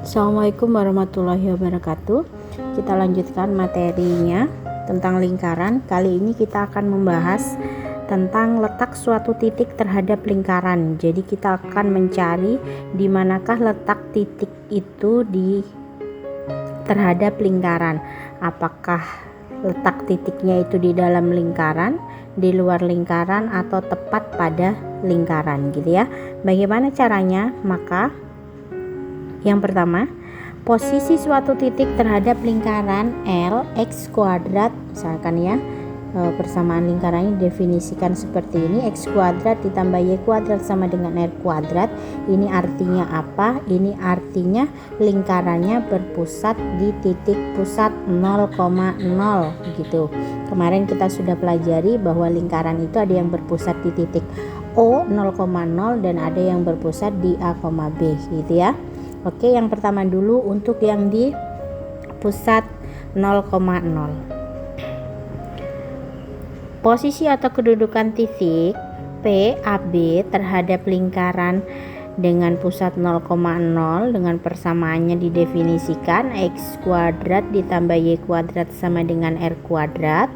Assalamualaikum warahmatullahi wabarakatuh. Kita lanjutkan materinya tentang lingkaran. Kali ini kita akan membahas tentang letak suatu titik terhadap lingkaran. Jadi kita akan mencari di manakah letak titik itu terhadap lingkaran. Apakah letak titiknya itu di dalam lingkaran, di luar lingkaran, atau tepat pada lingkaran gitu ya. Bagaimana caranya? Maka yang pertama, posisi suatu titik terhadap lingkaran L x kuadrat, misalkan ya, persamaan lingkarannya definisikan seperti ini: x kuadrat ditambah y kuadrat sama dengan r kuadrat. Ini artinya apa? Ini artinya lingkarannya berpusat di titik pusat 0,0 gitu. Kemarin kita sudah pelajari bahwa lingkaran itu ada yang berpusat di titik O 0,0 dan ada yang berpusat di A, B gitu ya. Oke, yang pertama dulu untuk yang di pusat 0,0. Posisi atau kedudukan titik PAB terhadap lingkaran dengan pusat 0,0 dengan persamaannya didefinisikan x kuadrat ditambah y kuadrat sama dengan r kuadrat.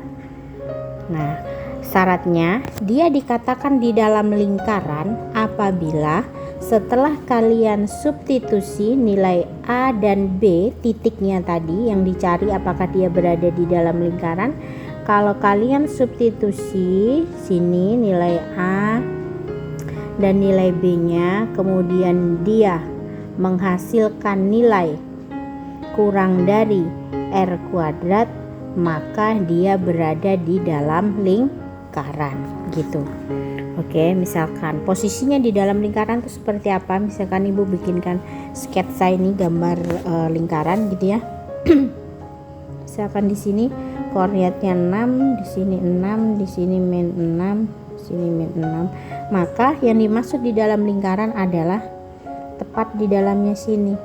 Nah, syaratnya dia dikatakan di dalam lingkaran apabila setelah kalian substitusi nilai A dan B, titiknya tadi yang dicari apakah dia berada di dalam lingkaran. Kalau kalian substitusi sini nilai A dan nilai B-nya, kemudian dia menghasilkan nilai kurang dari R kuadrat, maka dia berada di dalam lingkaran gitu. Oke, misalkan posisinya di dalam lingkaran itu seperti apa? Misalkan ibu bikinkan sketsa ini, gambar lingkaran gitu ya. Misalkan di sini koordinatnya 6, di sini 6, di sini min 6, di sini min 6. Maka yang dimaksud di dalam lingkaran adalah tepat di dalamnya sini.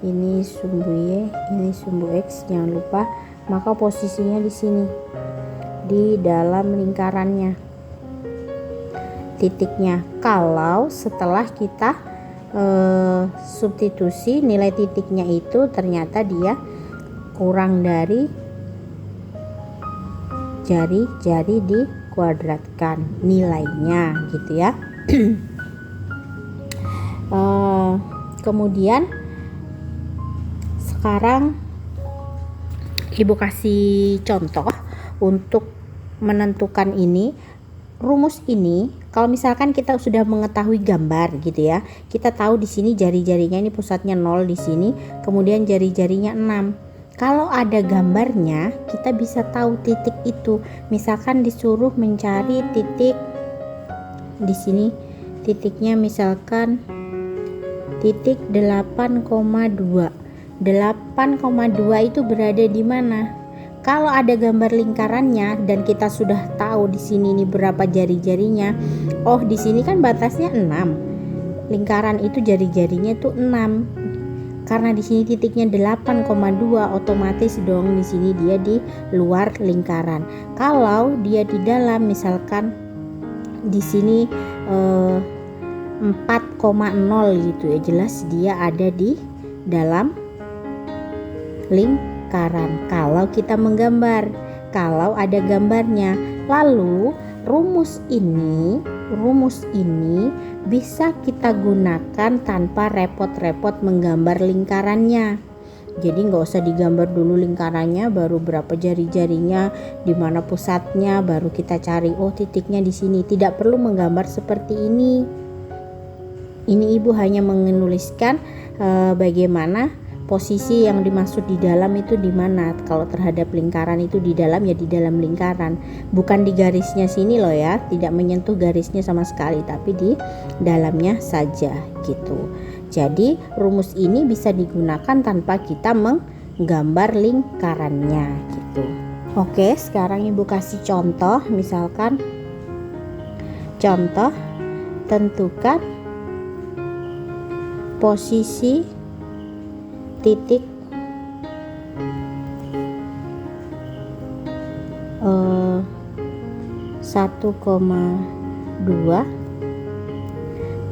Ini sumbu Y, ini sumbu X, jangan lupa. Maka posisinya di sini, di dalam lingkarannya. Titiknya kalau setelah kita substitusi nilai titiknya itu ternyata dia kurang dari jari-jari dikuadratkan nilainya gitu ya. Kemudian sekarang ibu kasih contoh untuk menentukan ini. Rumus ini kalau misalkan kita sudah mengetahui gambar gitu ya, kita tahu di sini jari-jarinya ini pusatnya 0 di sini, kemudian jari-jarinya 6. Kalau ada gambarnya, kita bisa tahu titik itu. Misalkan disuruh mencari titik di sini, titiknya misalkan titik 8,2. 8,2 itu berada di mana? Kalau ada gambar lingkarannya dan kita sudah tahu di sini ini berapa jari-jarinya. Oh, di sini kan batasnya 6. Lingkaran itu jari-jarinya tuh 6. Karena di sini titiknya 8,2, otomatis dong di sini dia di luar lingkaran. Kalau dia di dalam, misalkan di sini 4,0 gitu ya, jelas dia ada di dalam lingkaran. Kalau kita menggambar, kalau ada gambarnya. Lalu rumus ini bisa kita gunakan tanpa repot-repot menggambar lingkarannya. Jadi nggak usah digambar dulu lingkarannya, baru berapa jari-jarinya, di mana pusatnya, baru kita cari oh titiknya di sini. Tidak perlu menggambar seperti ini. Ini ibu hanya menuliskan bagaimana posisi yang dimaksud di dalam itu di mana. Kalau terhadap lingkaran itu di dalam, ya di dalam lingkaran, bukan di garisnya sini loh ya, tidak menyentuh garisnya sama sekali, tapi di dalamnya saja gitu. Jadi rumus ini bisa digunakan tanpa kita menggambar lingkarannya gitu. Oke, sekarang ibu kasih contoh. Misalkan contoh, tentukan posisi titik 1,2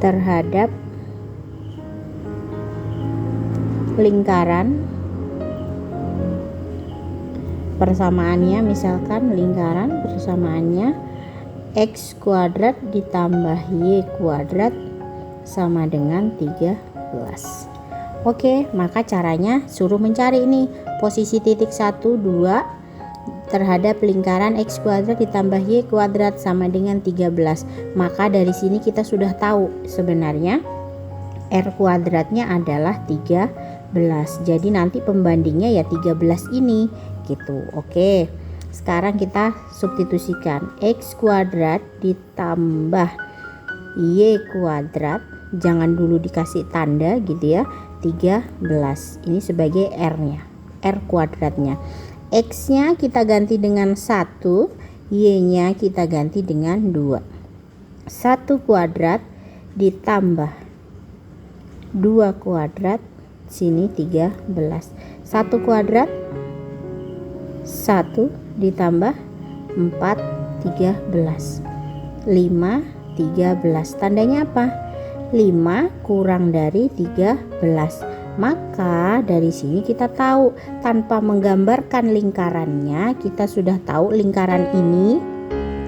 terhadap lingkaran persamaannya, misalkan lingkaran persamaannya x kuadrat ditambah y kuadrat sama dengan 13. Oke, maka caranya suruh mencari ini posisi titik 1, 2 terhadap lingkaran x kuadrat ditambah y kuadrat sama dengan 13. Maka dari sini kita sudah tahu sebenarnya r kuadratnya adalah 13. Jadi nanti pembandingnya ya 13 ini gitu. Oke, sekarang kita substitusikan x kuadrat ditambah y kuadrat, jangan dulu dikasih tanda gitu ya, 13 ini sebagai r nya, r kuadratnya. X nya kita ganti dengan 1, y nya kita ganti dengan 2. 1 kuadrat ditambah 2 kuadrat, sini 13. 1 kuadrat 1 ditambah 4, 13. 5, 13. Tandanya apa? 5 kurang dari 13. Maka dari sini kita tahu, tanpa menggambarkan lingkarannya kita sudah tahu lingkaran ini,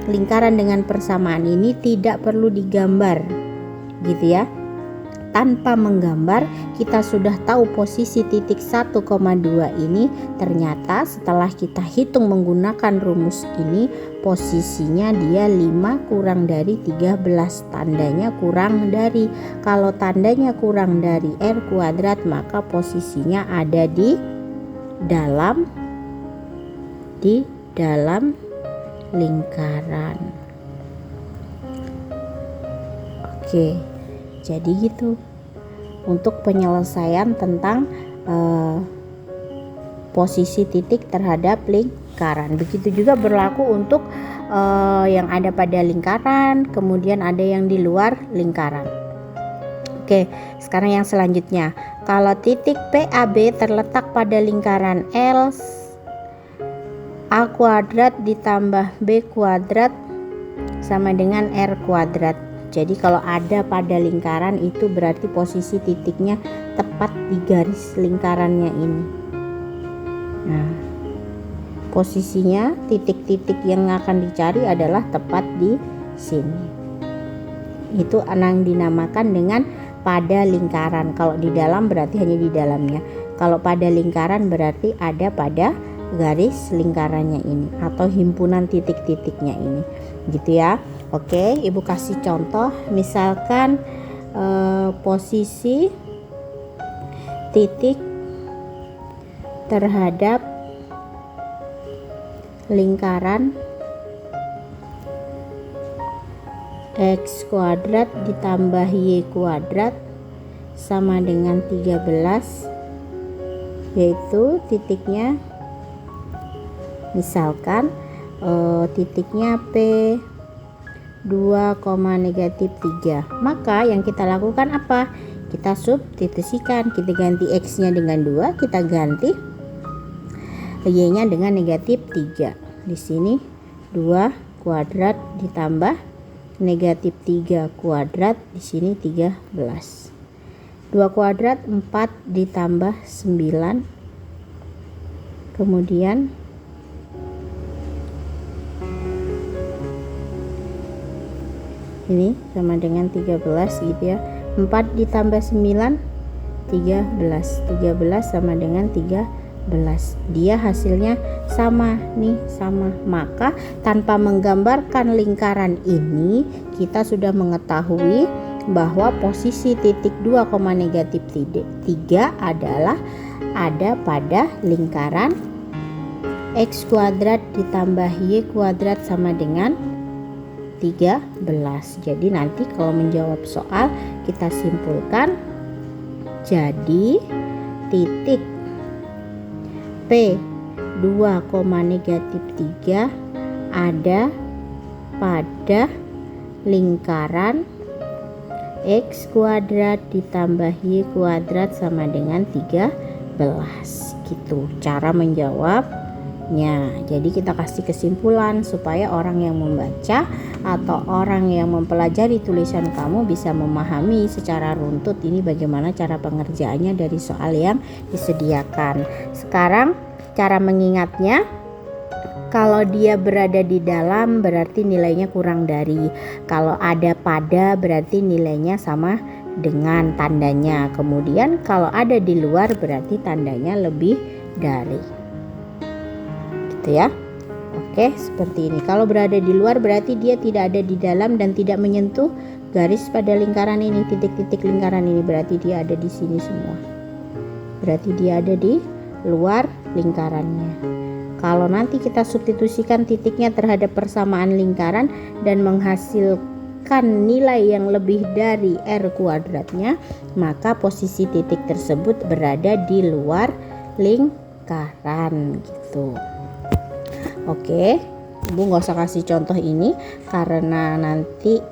lingkaran dengan persamaan ini tidak perlu digambar gitu ya. Tanpa menggambar kita sudah tahu posisi titik 1,2 ini ternyata setelah kita hitung menggunakan rumus ini posisinya dia 5 kurang dari 13, tandanya kurang dari. Kalau tandanya kurang dari r kuadrat maka posisinya ada di dalam lingkaran. Oke, jadi gitu untuk penyelesaian tentang posisi titik terhadap lingkaran. Begitu juga berlaku untuk yang ada pada lingkaran, kemudian ada yang di luar lingkaran. Oke, sekarang yang selanjutnya, kalau titik PAB terletak pada lingkaran L, A kuadrat ditambah B kuadrat sama dengan R kuadrat. Jadi kalau ada pada lingkaran itu berarti posisi titiknya tepat di garis lingkarannya ini. Nah, posisinya titik-titik yang akan dicari adalah tepat di sini. Itu yang dinamakan dengan pada lingkaran. Kalau di dalam berarti hanya di dalamnya. Kalau pada lingkaran berarti ada pada garis lingkarannya ini atau himpunan titik-titiknya ini. Gitu ya. Oke, Ibu kasih contoh, misalkan posisi titik terhadap lingkaran x kuadrat ditambah y kuadrat sama dengan 13, yaitu titiknya misalkan titiknya P 2, -3. Maka yang kita lakukan apa? Kita substitusikan, kita ganti x nya dengan 2, kita ganti y nya dengan -3. Di sini 2 kuadrat ditambah -3 kuadrat, di sini 13. 2 kuadrat 4 ditambah 9, kemudian ini sama dengan 13 gitu ya. 4 ditambah 9 13 sama dengan 13. Dia hasilnya sama nih, sama. Maka tanpa menggambarkan lingkaran ini kita sudah mengetahui bahwa posisi titik 2, -3 adalah ada pada lingkaran x kuadrat ditambah y kuadrat sama dengan 13. Jadi nanti kalau menjawab soal kita simpulkan, jadi titik P 2, -3 ada pada lingkaran x kuadrat ditambah y kuadrat sama dengan 13. Gitu cara menjawab titiknya. Jadi kita kasih kesimpulan supaya orang yang membaca atau orang yang mempelajari tulisan kamu bisa memahami secara runtut ini bagaimana cara pengerjaannya dari soal yang disediakan. Sekarang cara mengingatnya, kalau dia berada di dalam berarti nilainya kurang dari. Kalau ada pada berarti nilainya sama dengan tandanya. Kemudian kalau ada di luar berarti tandanya lebih dari. Gitu ya. Oke, seperti ini. Kalau berada di luar berarti dia tidak ada di dalam dan tidak menyentuh garis pada lingkaran ini, titik-titik lingkaran ini, berarti dia ada di sini semua. Berarti dia ada di luar lingkarannya. Kalau nanti kita substitusikan titiknya terhadap persamaan lingkaran dan menghasilkan nilai yang lebih dari R kuadratnya, maka posisi titik tersebut berada di luar lingkaran gitu. Oke, Ibu nggak usah kasih contoh ini karena nanti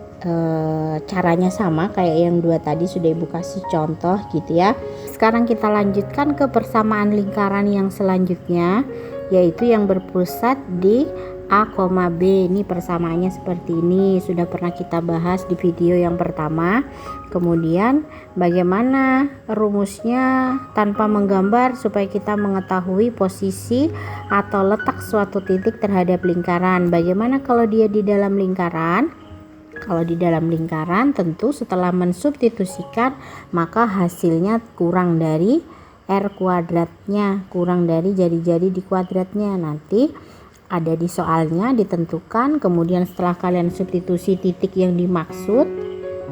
caranya sama kayak yang dua tadi, sudah Ibu kasih contoh gitu ya. Sekarang kita lanjutkan ke persamaan lingkaran yang selanjutnya, yaitu yang berpusat di A, B. Ini persamaannya seperti ini, sudah pernah kita bahas di video yang pertama. Kemudian bagaimana rumusnya tanpa menggambar supaya kita mengetahui posisi atau letak suatu titik terhadap lingkaran. Bagaimana kalau dia di dalam lingkaran? Kalau di dalam lingkaran tentu setelah mensubstitusikan maka hasilnya kurang dari R kuadratnya, kurang dari jari-jari di kuadratnya. Nanti ada di soalnya ditentukan. Kemudian setelah kalian substitusi titik yang dimaksud,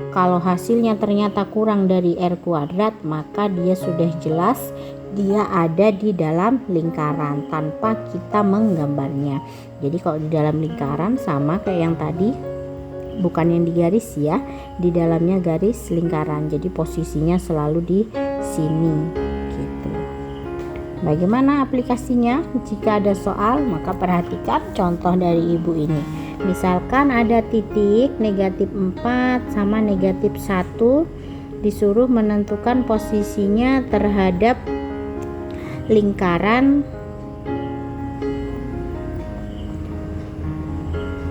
kalau hasilnya ternyata kurang dari R kuadrat, maka dia sudah jelas dia ada di dalam lingkaran tanpa kita menggambarnya. Jadi kalau di dalam lingkaran sama kayak yang tadi, bukan yang di garis ya, di dalamnya garis lingkaran. Jadi posisinya selalu di sini. Bagaimana aplikasinya? Jika ada soal, maka perhatikan contoh dari Ibu ini. Misalkan ada titik negatif 4 sama negatif 1, disuruh menentukan posisinya terhadap lingkaran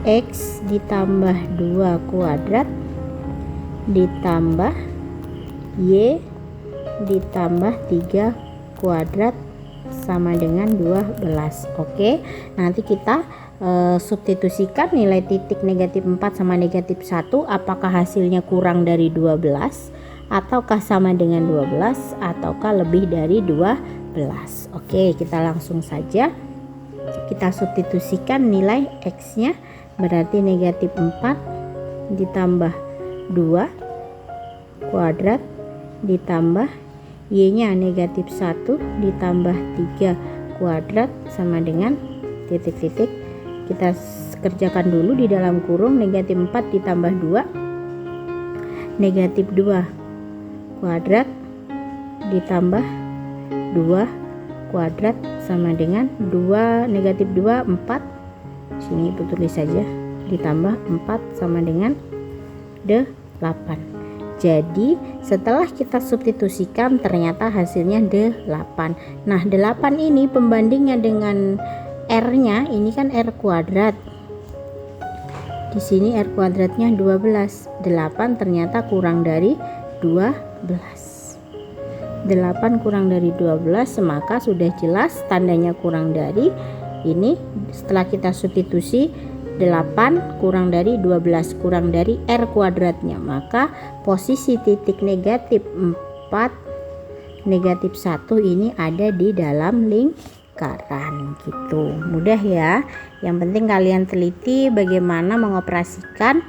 X ditambah 2 kuadrat ditambah Y ditambah 3 kuadrat sama dengan 12. Oke, nanti kita substitusikan nilai titik negatif 4 sama negatif 1, apakah hasilnya kurang dari 12 ataukah sama dengan 12 ataukah lebih dari 12. Oke, kita langsung saja kita substitusikan nilai X nya, berarti negatif 4 ditambah 2 kuadrat ditambah Y nya negatif 1 ditambah 3 kuadrat sama dengan titik-titik. Kita kerjakan dulu di dalam kurung, negatif 4 ditambah 2 negatif 2 kuadrat ditambah 2 kuadrat sama dengan 2 negatif 2 4, sini Ibu tulis saja, ditambah 4 sama dengan 8. Jadi setelah kita substitusikan ternyata hasilnya 8. Nah 8 ini pembandingnya dengan R nya, ini kan R kuadrat, di sini R kuadratnya 12. 8 ternyata kurang dari 12. 8 kurang dari 12, maka sudah jelas tandanya kurang dari. Ini setelah kita substitusi 8 kurang dari 12 kurang dari R kuadratnya, maka posisi titik negatif 4 negatif 1 ini ada di dalam lingkaran gitu. Mudah ya, yang penting kalian teliti bagaimana mengoperasikan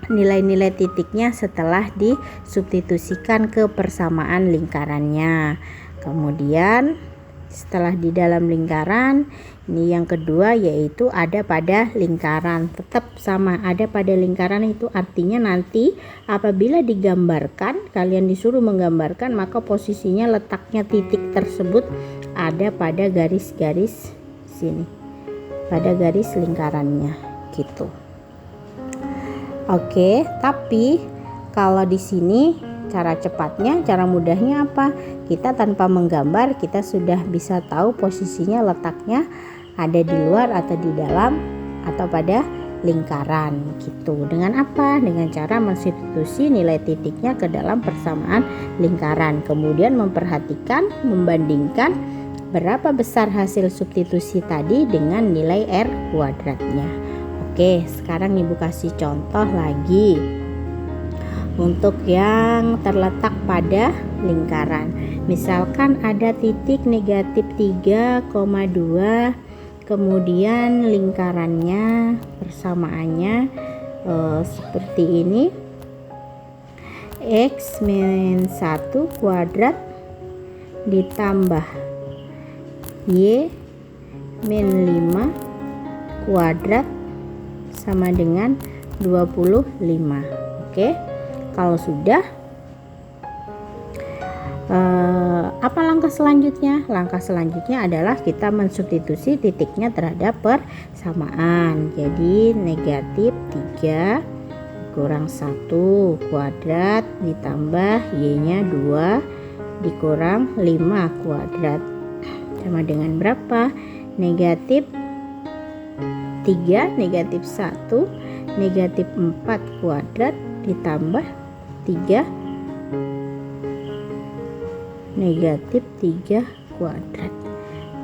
nilai-nilai titiknya setelah disubstitusikan ke persamaan lingkarannya. Kemudian setelah di dalam lingkaran, ini yang kedua yaitu ada pada lingkaran. Tetap sama, ada pada lingkaran itu artinya nanti apabila digambarkan, kalian disuruh menggambarkan, maka posisinya letaknya titik tersebut ada pada garis-garis sini, pada garis lingkarannya gitu. Oke, tapi kalau di sini cara cepatnya, cara mudahnya apa? Kita tanpa menggambar kita sudah bisa tahu posisinya letaknya ada di luar atau di dalam atau pada lingkaran gitu. Dengan apa? Dengan cara mensubstitusi nilai titiknya ke dalam persamaan lingkaran, kemudian memperhatikan, membandingkan berapa besar hasil substitusi tadi dengan nilai R kuadratnya. Oke, sekarang Ibu kasih contoh lagi untuk yang terletak pada lingkaran. Misalkan ada titik negatif 3,2, kemudian lingkarannya persamaannya seperti ini, X min 1 kuadrat ditambah Y min 5 kuadrat sama dengan 25. Oke, kalau sudah, apa langkah selanjutnya? Langkah selanjutnya adalah kita mensubstitusi titiknya terhadap persamaan. Jadi negatif 3 kurang 1 kuadrat ditambah Y-nya 2 dikurang 5 kuadrat sama dengan berapa? Negatif 3 negatif 1 negatif 4 kuadrat ditambah 3 negatif 3 kuadrat.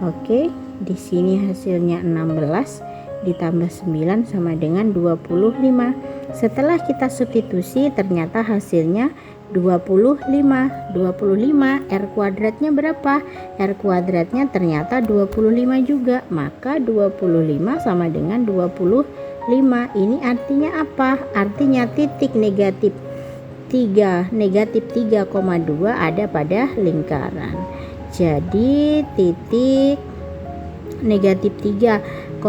Oke, di sini hasilnya 16 ditambah 9 sama dengan 25. Setelah kita substitusi ternyata hasilnya 25. 25 R kuadratnya berapa? R kuadratnya ternyata 25 juga. Maka 25 sama dengan 25. Ini artinya apa? Artinya titik negatif 3 negatif 3,2 ada pada lingkaran. Jadi titik negatif 3,2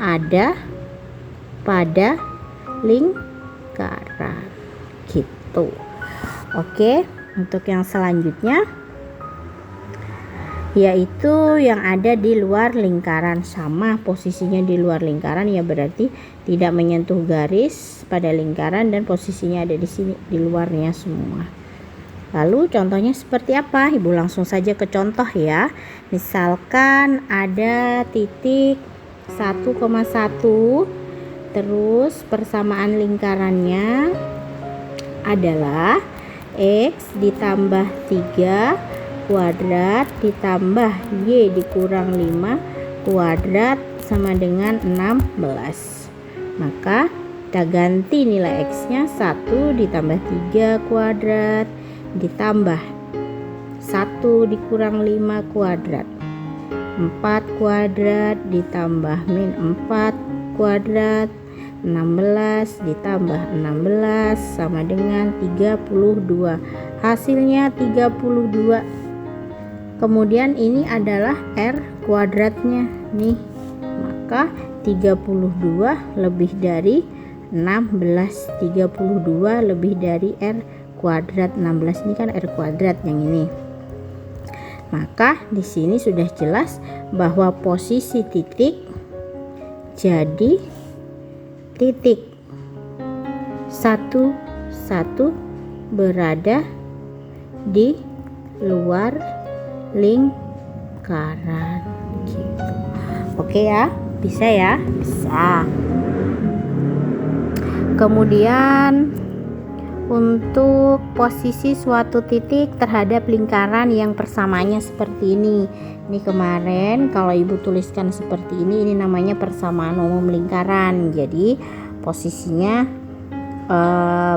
ada pada lingkaran gitu. Oke, untuk yang selanjutnya yaitu yang ada di luar lingkaran. Sama posisinya di luar lingkaran, ya berarti tidak menyentuh garis pada lingkaran dan posisinya ada di sini di luarnya semua. Lalu contohnya seperti apa? Ibu langsung saja ke contoh ya. Misalkan ada titik 1,1, terus persamaan lingkarannya adalah X ditambah 3 kuadrat ditambah Y dikurang 5 kuadrat sama dengan 16. Maka kita ganti nilai X nya 1 ditambah 3 kuadrat ditambah 1 dikurang 5 kuadrat, 4 kuadrat ditambah min 4 kuadrat, 16 ditambah 16 sama dengan 32. Hasilnya 32. Kemudian ini adalah R kuadratnya nih. Maka 32 lebih dari 16. 32 lebih dari R kuadrat. 16 ini kan R kuadrat yang ini. Maka di sini sudah jelas bahwa posisi titik jadi titik 1, 1 berada di luar lingkaran gitu. Oke ya, bisa ya? Bisa. Kemudian untuk posisi suatu titik terhadap lingkaran yang persamaannya seperti ini. Ini kemarin kalau Ibu tuliskan seperti ini namanya persamaan umum lingkaran. Jadi posisinya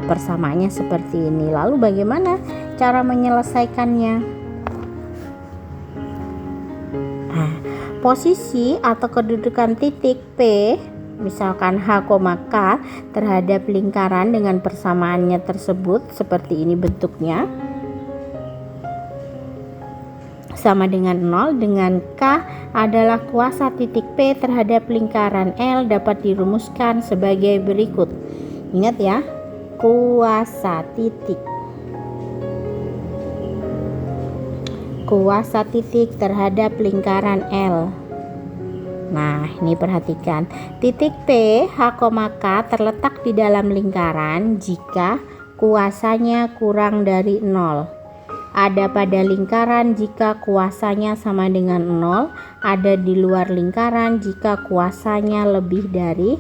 persamaannya seperti ini. Lalu bagaimana cara menyelesaikannya? Posisi atau kedudukan titik P, misalkan H, K terhadap lingkaran dengan persamaannya tersebut seperti ini bentuknya, sama dengan 0, dengan K adalah kuasa titik P terhadap lingkaran L dapat dirumuskan sebagai berikut. Ingat ya, kuasa titik terhadap lingkaran L. Nah, ini perhatikan. Titik P, H, K terletak di dalam lingkaran jika kuasanya kurang dari 0. ada pada lingkaran jika kuasanya sama dengan 0, ada di luar lingkaran jika kuasanya lebih dari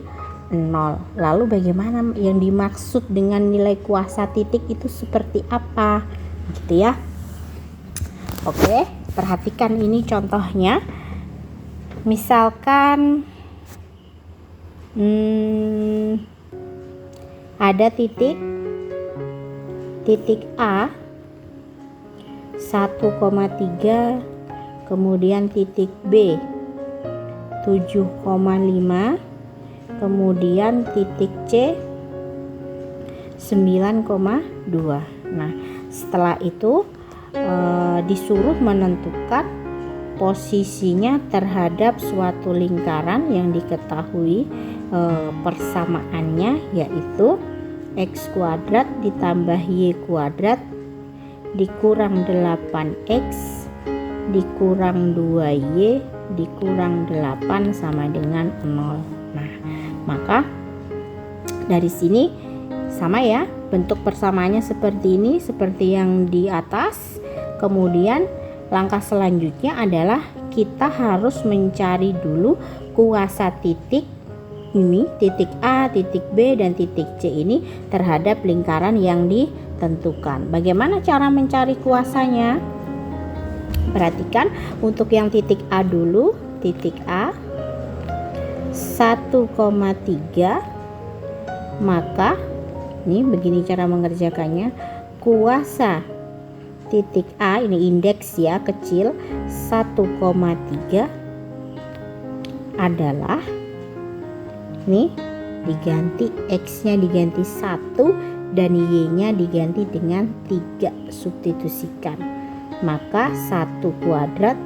0. Lalu bagaimana yang dimaksud dengan nilai kuasa titik itu seperti apa? Gitu ya. Oke, perhatikan ini contohnya. Misalkan ada titik A 1,3, kemudian titik B 7,5, kemudian titik C 9,2. Nah, setelah itu disuruh menentukan posisinya terhadap suatu lingkaran yang diketahui persamaannya, yaitu x kuadrat ditambah y kuadrat dikurang 8x dikurang 2y dikurang 8 sama dengan 0. Nah, maka dari sini sama ya, bentuk persamaannya seperti ini, seperti yang di atas. Kemudian langkah selanjutnya adalah kita harus mencari dulu kuasa titik ini, titik A, titik B, dan titik C ini terhadap lingkaran yang ditentukan. Bagaimana cara mencari kuasanya? Perhatikan untuk yang titik A dulu, titik A 1,3, maka ini begini cara mengerjakannya. Kuasa titik A, ini indeks ya, kecil 1,3 adalah ini diganti x-nya diganti 1 dan y-nya diganti dengan 3, substitusikan. Maka 1 kuadrat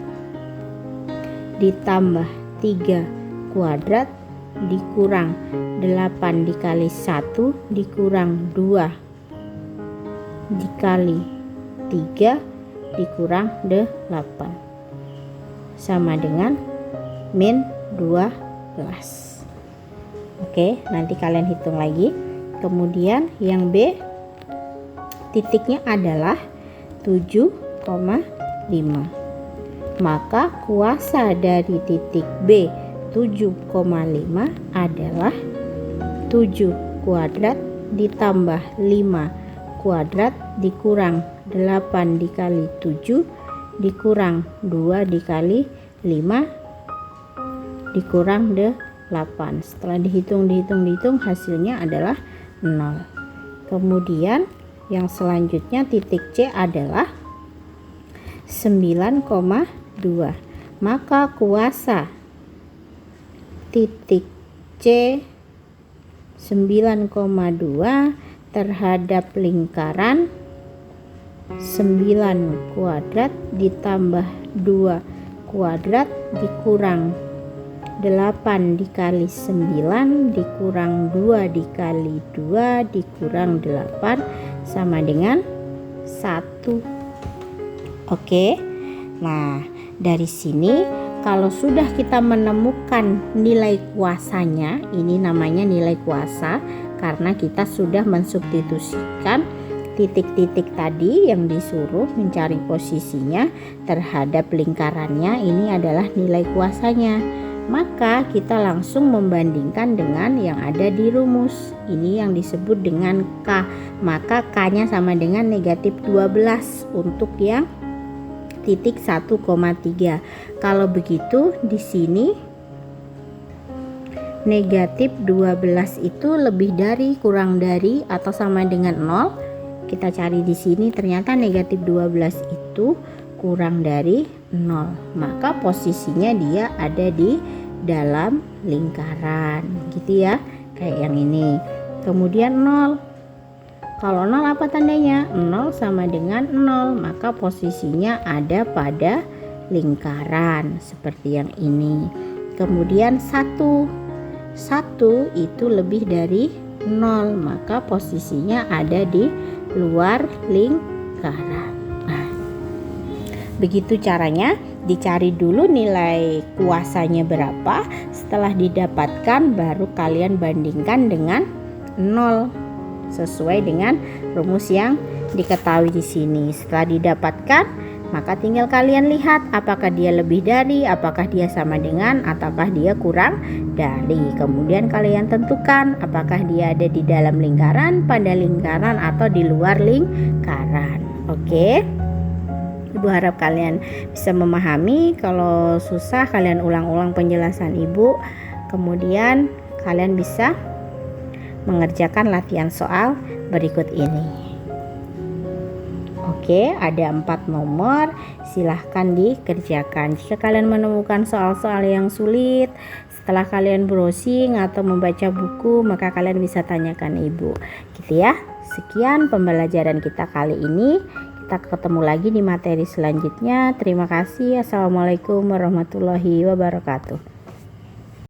ditambah 3 kuadrat dikurang 8 dikali 1 dikurang 2 dikali 3 dikurang 8 sama dengan min 12. Oke, nanti kalian hitung lagi. Kemudian yang B titiknya adalah 7,5. Maka kuasa dari titik B 7,5 adalah 7 kuadrat ditambah 5 kuadrat dikurang 8 dikali 7 dikurang 2 dikali 5 dikurang 8. Setelah dihitung hasilnya adalah 0. Kemudian yang selanjutnya titik C adalah 9,2. Maka kuasa titik C 9,2 terhadap lingkaran 9 kuadrat ditambah 2 kuadrat dikurang 8 dikali 9 dikurang 2 dikali 2 dikurang 8 sama dengan 1. Oke. Nah, dari sini kalau sudah kita menemukan nilai kuasanya, ini namanya nilai kuasa karena kita sudah mensubstitusikan titik-titik tadi yang disuruh mencari posisinya terhadap lingkarannya, ini adalah nilai kuasanya. Maka kita langsung membandingkan dengan yang ada di rumus. Ini yang disebut dengan K. Maka K-nya sama dengan negatif 12 untuk yang titik 1,3. Kalau begitu di sini negatif 12 itu lebih dari, kurang dari, atau sama dengan 0. Kita cari di sini, ternyata negatif 12 itu kurang dari 0. Maka posisinya dia ada di dalam lingkaran gitu ya, kayak yang ini. Kemudian 0, kalau 0 apa tandanya? 0 sama dengan 0, maka posisinya ada pada lingkaran seperti yang ini. Kemudian 1 itu lebih dari 0, maka posisinya ada di luar lingkaran. Nah, begitu caranya. Dicari dulu nilai kuasanya berapa, setelah didapatkan baru kalian bandingkan dengan 0 sesuai dengan rumus yang diketahui di sini. Setelah didapatkan, maka tinggal kalian lihat apakah dia lebih dari, apakah dia sama dengan, ataukah dia kurang dari. Kemudian kalian tentukan apakah dia ada di dalam lingkaran, pada lingkaran, atau di luar lingkaran. Oke. Ibu harap kalian bisa memahami. Kalau susah kalian ulang-ulang penjelasan Ibu. Kemudian kalian bisa mengerjakan latihan soal berikut ini. Oke, ada 4 nomor, silahkan dikerjakan. Jika kalian menemukan soal-soal yang sulit setelah kalian browsing atau membaca buku, maka kalian bisa tanyakan Ibu, gitu ya. Sekian pembelajaran kita kali ini. Kita ketemu lagi di materi selanjutnya. Terima kasih. Assalamualaikum warahmatullahi wabarakatuh.